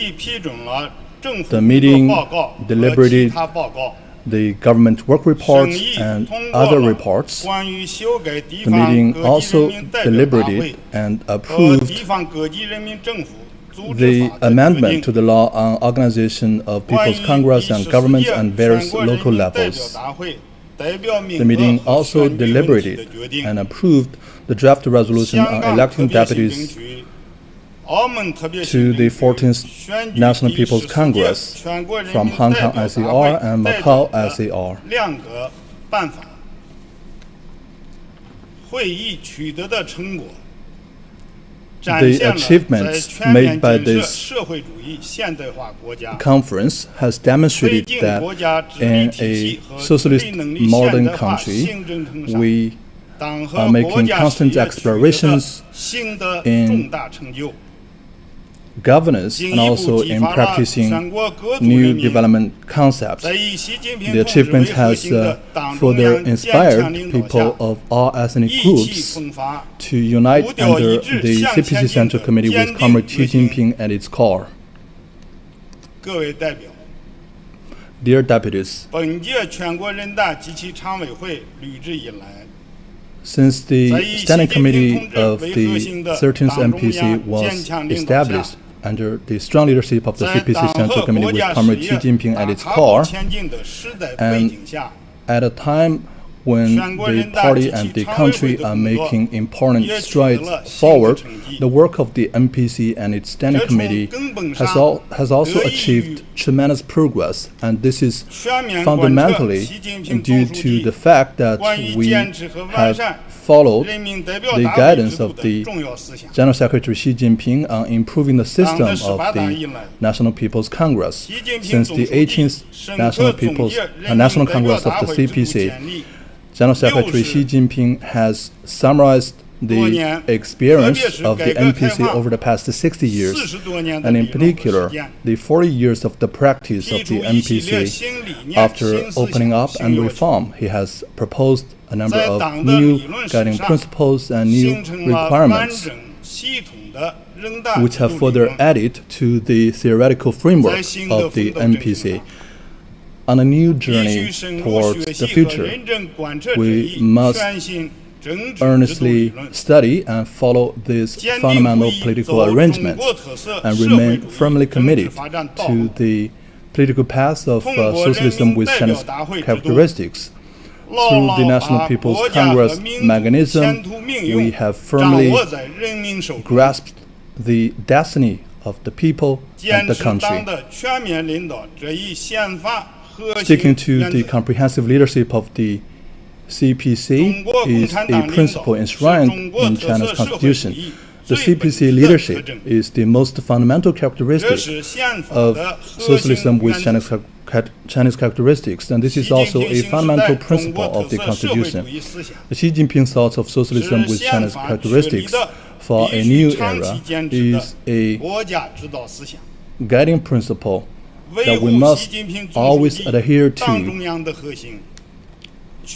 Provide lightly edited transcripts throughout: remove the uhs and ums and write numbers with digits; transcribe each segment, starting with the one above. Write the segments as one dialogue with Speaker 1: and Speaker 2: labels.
Speaker 1: The meeting deliberated the government work reports and other reports. The meeting also deliberated and approved the amendment to the law on organization of People's Congress and governments and various local levels. The meeting also deliberated and approved the draft resolution on electing deputies to the 14th National People's Congress from Hong Kong SAR and Macau SAR. The achievements made by this conference has demonstrated that in a socialist modern country, we are making constant explorations in governance and also in practicing new development concepts. The achievement has further inspired people of all ethnic groups to unite under the CPC Central Committee with Comrade Xi Jinping at its core. Dear deputies, since the Standing Committee of the 13th MPC was established under the strong leadership of the CPC Central Committee with Comrade Xi Jinping at its core, and at a time when the party and the country are making important strides forward, the work of the MPC and its Standing Committee has also achieved tremendous progress, and this is fundamentally due to the fact that we have followed the guidance of the General Secretary Xi Jinping on improving the system of the National People's Congress. Since the 18th National Congress of the CPC, General Secretary Xi Jinping has summarized the experience of the MPC over the past 60 years, and in particular, the 40 years of the practice of the MPC. After opening up and reform, he has proposed a number of new guiding principles and new requirements, which have further added to the theoretical framework of the MPC. On a new journey towards the future, we must earnestly study and follow these fundamental political arrangements and remain firmly committed to the political path of socialism with Chinese characteristics. Through the National People's Congress mechanism, we have firmly grasped the destiny of the people and the country. Sticking to the comprehensive leadership of the CPC is a principle enshrined in China's constitution. The CPC leadership is the most fundamental characteristic of socialism with Chinese characteristics, and this is also a fundamental principle of the constitution. The Xi Jinping thoughts of socialism with Chinese characteristics for a new era is a guiding principle that we must always adhere to.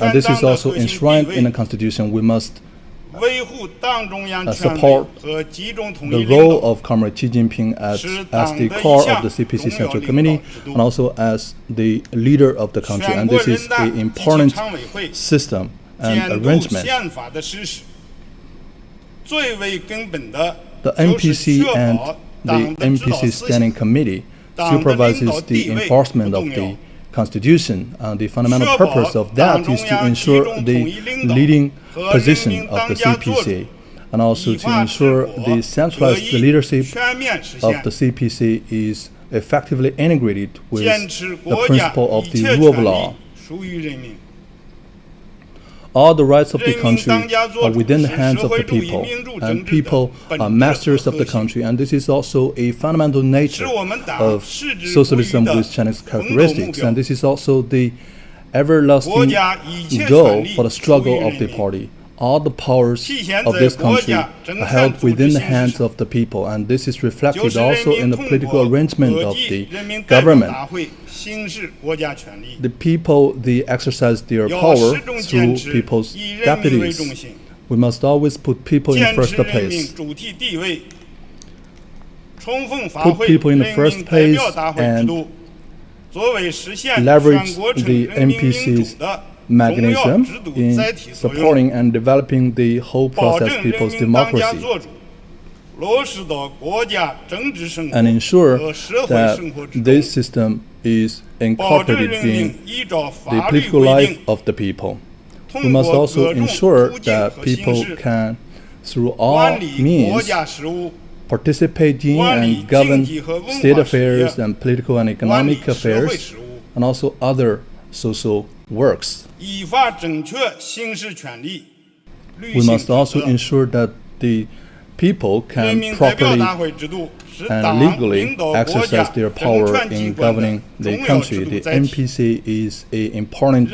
Speaker 1: And this is also enshrined in the Constitution. We must support the role of Comrade Xi Jinping as the core of the CPC Central Committee and also as the leader of the country. And this is an important system and arrangement. The MPC and the MPC Standing Committee supervises the enforcement of the Constitution. The fundamental purpose of that is to ensure the leading position of the CPC and also to ensure the centralized leadership of the CPC is effectively integrated with the principle of the rule of law. All the rights of the country are within the hands of the people, and people are masters of the country, and this is also a fundamental nature of socialism with Chinese characteristics, and this is also the everlasting goal for the struggle of the party. All the powers of this country are held within the hands of the people, and this is reflected also in the political arrangement of the government. The people, they exercise their power through people's deputies. We must always put people in first place. put people in the first place and leverage the NPC's mechanism in supporting and developing the whole process people's democracy, and ensure that this system is incorporated in the political life of the people. We must also ensure that people can, through all means, participate in and govern state affairs and political and economic affairs, and also other social works. We must also ensure that the people can properly and legally exercise their power in governing the country. The NPC is an important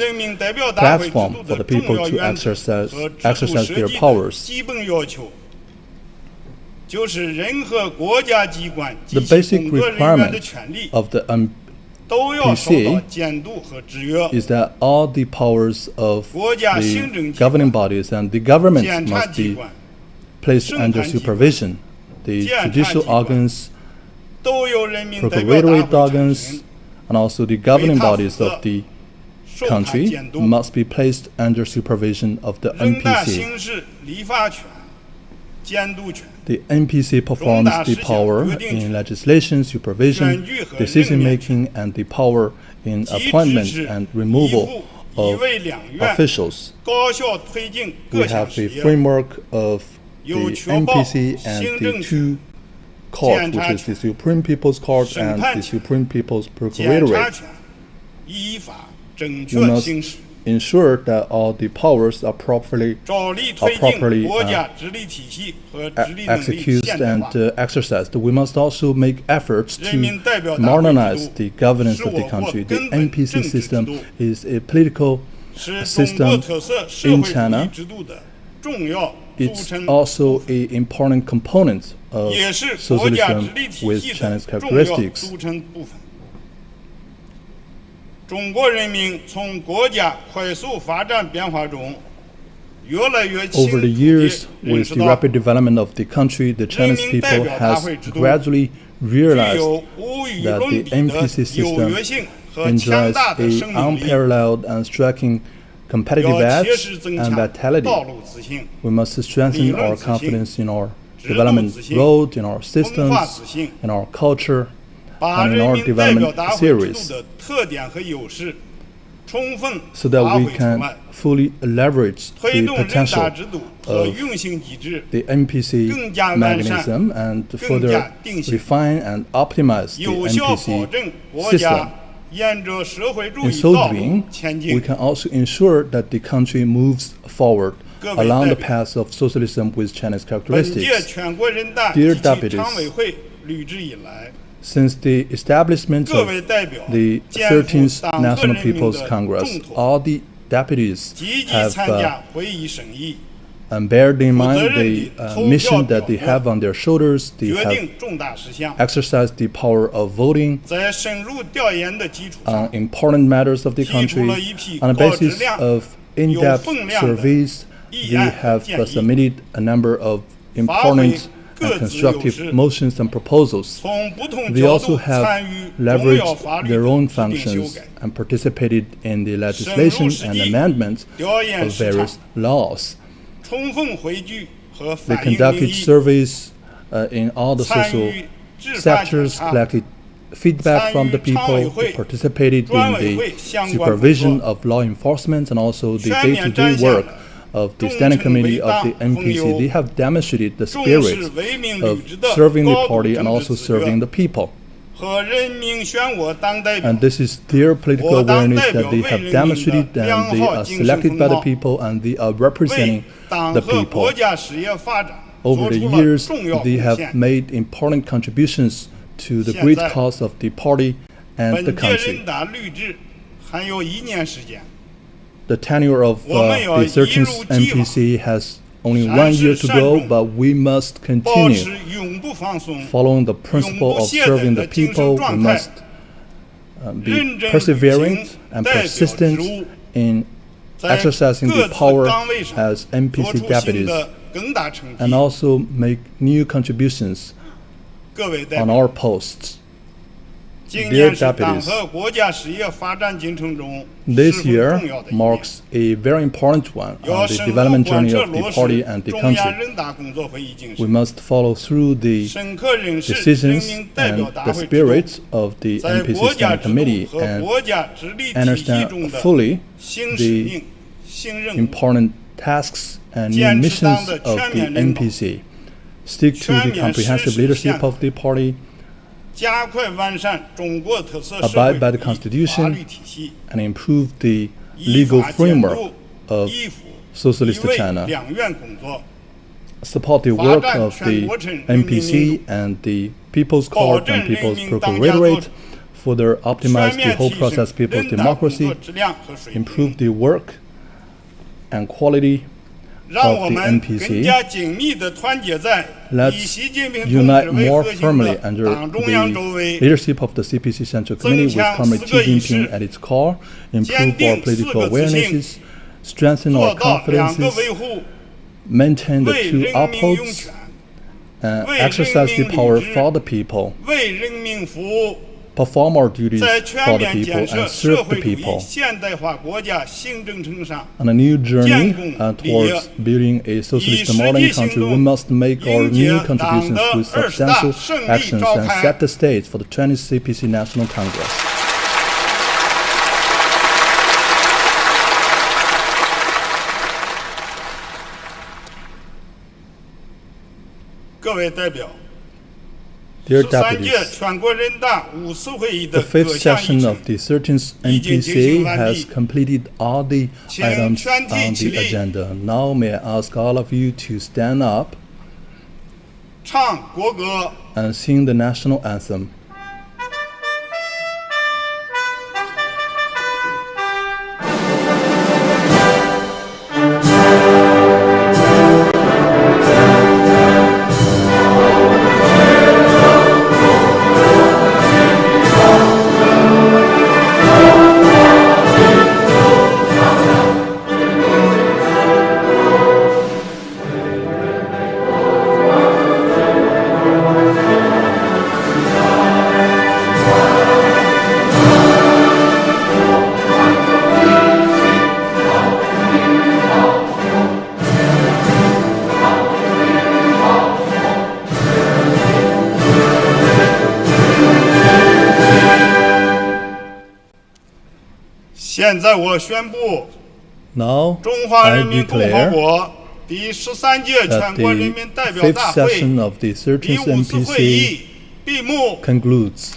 Speaker 1: platform for the people to exercise their powers. The basic requirement of the NPC is that all the powers of the governing bodies and the government must be placed under supervision. The judicial organs, procuratory organs, and also the governing bodies of the country must be placed under supervision of the NPC. The NPC performs the power in legislation, supervision, decision-making, and the power in appointment and removal of officials. We have the framework of the NPC and the two courts, which is the Supreme People's Court and the Supreme People's Procuratorate. We must ensure that all the powers are properly executed and exercised. We must also make efforts to modernize the governance of the country. The NPC system is a political system in China. It's also an important component of socialism with Chinese characteristics. Over the years, with the rapid development of the country, the Chinese people has gradually realized that the NPC system enjoys an unparalleled and striking competitive edge and vitality. We must strengthen our confidence in our development road, in our systems, in our culture, and in our development theories, so that we can fully leverage the potential of the NPC mechanism and further refine and optimize the NPC system. In so doing, we can also ensure that the country moves forward along the path of socialism with Chinese characteristics. Dear deputies, since the establishment of the 13th National People's Congress, all the deputies have bear in mind the mission that they have on their shoulders. They have exercised the power of voting on important matters of the country. On the basis of in-depth surveys, they have submitted a number of important and constructive motions and proposals. They also have leveraged their own functions and participated in the legislation and amendments of various laws. They conducted surveys in all the social sectors, collected feedback from the people, they participated in the supervision of law enforcement and also the day-to-day work of the Standing Committee of the NPC. They have demonstrated the spirit of serving the party and also serving the people. And this is their political awareness that they have demonstrated, and they are selected by the people and they are representing the people. Over the years, they have made important contributions to the great cause of the party and the country. The tenure of the 13th NPC has only 1 year to go, but we must continue following the principle of serving the people. We must be persevering and persistent in exercising the power as NPC deputies, and also make new contributions on our posts.
Speaker 2: 今
Speaker 1: Dear
Speaker 2: 年是党
Speaker 1: deputies,
Speaker 2: 和国家事业发展进程中
Speaker 1: this
Speaker 2: 十分
Speaker 1: year
Speaker 2: 重要的一年。
Speaker 1: marks a very important one
Speaker 2: 要
Speaker 1: on the
Speaker 2: 深入
Speaker 1: development
Speaker 2: 贯
Speaker 1: journey
Speaker 2: 彻
Speaker 1: of the
Speaker 2: 落
Speaker 1: party
Speaker 2: 实
Speaker 1: and the
Speaker 2: 中央
Speaker 1: country.
Speaker 2: 人大工作会议精
Speaker 1: We
Speaker 2: 神，
Speaker 1: must follow through the
Speaker 2: 深刻认识人
Speaker 1: decisions
Speaker 2: 民代
Speaker 1: and
Speaker 2: 表大
Speaker 1: the
Speaker 2: 会制度
Speaker 1: spirits of the
Speaker 2: 在
Speaker 1: NPC
Speaker 2: 国家
Speaker 1: Standing
Speaker 2: 制度
Speaker 1: Committee
Speaker 2: 和
Speaker 1: and
Speaker 2: 国家治理体系
Speaker 1: understand
Speaker 2: 中的
Speaker 1: fully
Speaker 2: 新使
Speaker 1: the
Speaker 2: 命、新任务，
Speaker 1: important tasks and new
Speaker 2: 坚持党
Speaker 1: missions
Speaker 2: 的
Speaker 1: of
Speaker 2: 全
Speaker 1: the
Speaker 2: 面领导，
Speaker 1: NPC. Stick to the
Speaker 2: 全面实施
Speaker 1: comprehensive leadership
Speaker 2: 宪法，
Speaker 1: of the party,
Speaker 2: 加快完善中国特色社
Speaker 1: abide by the
Speaker 2: 会主义法
Speaker 1: Constitution,
Speaker 2: 律体系，
Speaker 1: and improve the
Speaker 2: 依
Speaker 1: legal
Speaker 2: 法监
Speaker 1: framework
Speaker 2: 督
Speaker 1: of
Speaker 2: 依附
Speaker 1: Socialist
Speaker 2: 一位
Speaker 1: China.
Speaker 2: 两院工作，
Speaker 1: Support the
Speaker 2: 发
Speaker 1: work
Speaker 2: 展
Speaker 1: of
Speaker 2: 全
Speaker 1: the
Speaker 2: 国城人民
Speaker 1: NPC
Speaker 2: 民主，
Speaker 1: and the People's
Speaker 2: 保
Speaker 1: Court
Speaker 2: 证
Speaker 1: and
Speaker 2: 人
Speaker 1: People's
Speaker 2: 民当家作
Speaker 1: Procuratorate, further
Speaker 2: 全
Speaker 1: optimize the
Speaker 2: 面
Speaker 1: whole
Speaker 2: 提
Speaker 1: process
Speaker 2: 升
Speaker 1: people's
Speaker 2: 人大工
Speaker 1: democracy,
Speaker 2: 作质量和水
Speaker 1: improve
Speaker 2: 平，
Speaker 1: the work and quality
Speaker 2: 让
Speaker 1: of
Speaker 2: 我
Speaker 1: the
Speaker 2: 们更
Speaker 1: NPC.
Speaker 2: 加紧密地团结在以
Speaker 1: Let's
Speaker 2: 习近平同
Speaker 1: unite
Speaker 2: 志为
Speaker 1: more
Speaker 2: 核心
Speaker 1: firmly
Speaker 2: 的
Speaker 1: under
Speaker 2: 党中央周
Speaker 1: the
Speaker 2: 围，
Speaker 1: leadership of the CPC Central Committee with
Speaker 2: 增强
Speaker 1: Comrade
Speaker 2: 四
Speaker 1: Xi
Speaker 2: 个仪式，
Speaker 1: Jinping at its core,
Speaker 2: 坚
Speaker 1: improve
Speaker 2: 定
Speaker 1: our
Speaker 2: 四
Speaker 1: political
Speaker 2: 个自信，
Speaker 1: awarenesses, strengthen
Speaker 2: 做
Speaker 1: our
Speaker 2: 到两个
Speaker 1: confidences,
Speaker 2: 维护，
Speaker 1: maintain the
Speaker 2: 为
Speaker 1: two
Speaker 2: 人民用
Speaker 1: upholds,
Speaker 2: 权，
Speaker 1: and
Speaker 2: 为人
Speaker 1: exercise the
Speaker 2: 民
Speaker 1: power
Speaker 2: 立志，
Speaker 1: for the people,
Speaker 2: 为人民服务，
Speaker 1: perform our duties
Speaker 2: 在
Speaker 1: for
Speaker 2: 全
Speaker 1: the
Speaker 2: 面
Speaker 1: people
Speaker 2: 建设
Speaker 1: and
Speaker 2: 社
Speaker 1: serve the
Speaker 2: 会主义
Speaker 1: people.
Speaker 2: 现代化国家新征程上，
Speaker 1: On a new journey
Speaker 2: 建功立业，
Speaker 1: towards building a
Speaker 2: 以
Speaker 1: socialist
Speaker 2: 实
Speaker 1: modern
Speaker 2: 际行
Speaker 1: country, we
Speaker 2: 动
Speaker 1: must make our
Speaker 2: 迎接
Speaker 1: new
Speaker 2: 党
Speaker 1: contributions
Speaker 2: 的
Speaker 1: with
Speaker 2: 20大
Speaker 1: substantial
Speaker 2: 胜利
Speaker 1: actions
Speaker 2: 召
Speaker 1: and
Speaker 2: 开。
Speaker 1: set the stage for the 20th CPC National Congress.
Speaker 2: 各位代表，
Speaker 1: Dear
Speaker 2: 13届
Speaker 1: deputies,
Speaker 2: 全国人大五次会议
Speaker 1: the
Speaker 2: 的各
Speaker 1: fifth
Speaker 2: 项议
Speaker 1: session
Speaker 2: 程
Speaker 1: of the 13th
Speaker 2: 已经进行
Speaker 1: NPC
Speaker 2: 完
Speaker 1: has
Speaker 2: 毕。
Speaker 1: completed all the
Speaker 2: 请
Speaker 1: items
Speaker 2: 全体
Speaker 1: on
Speaker 2: 起
Speaker 1: the
Speaker 2: 立，
Speaker 1: agenda. Now may I ask all of you to stand up
Speaker 2: 唱国歌。
Speaker 1: and sing the national anthem.
Speaker 2: 现在我宣布，
Speaker 1: Now
Speaker 2: 中华
Speaker 1: I
Speaker 2: 人民共和
Speaker 1: declare
Speaker 2: 国第13届
Speaker 1: that
Speaker 2: 全国人
Speaker 1: the
Speaker 2: 民代表
Speaker 1: fifth
Speaker 2: 大会
Speaker 1: session of the
Speaker 2: 第
Speaker 1: 13th
Speaker 2: 5次会
Speaker 1: NPC
Speaker 2: 议闭幕。
Speaker 1: concludes.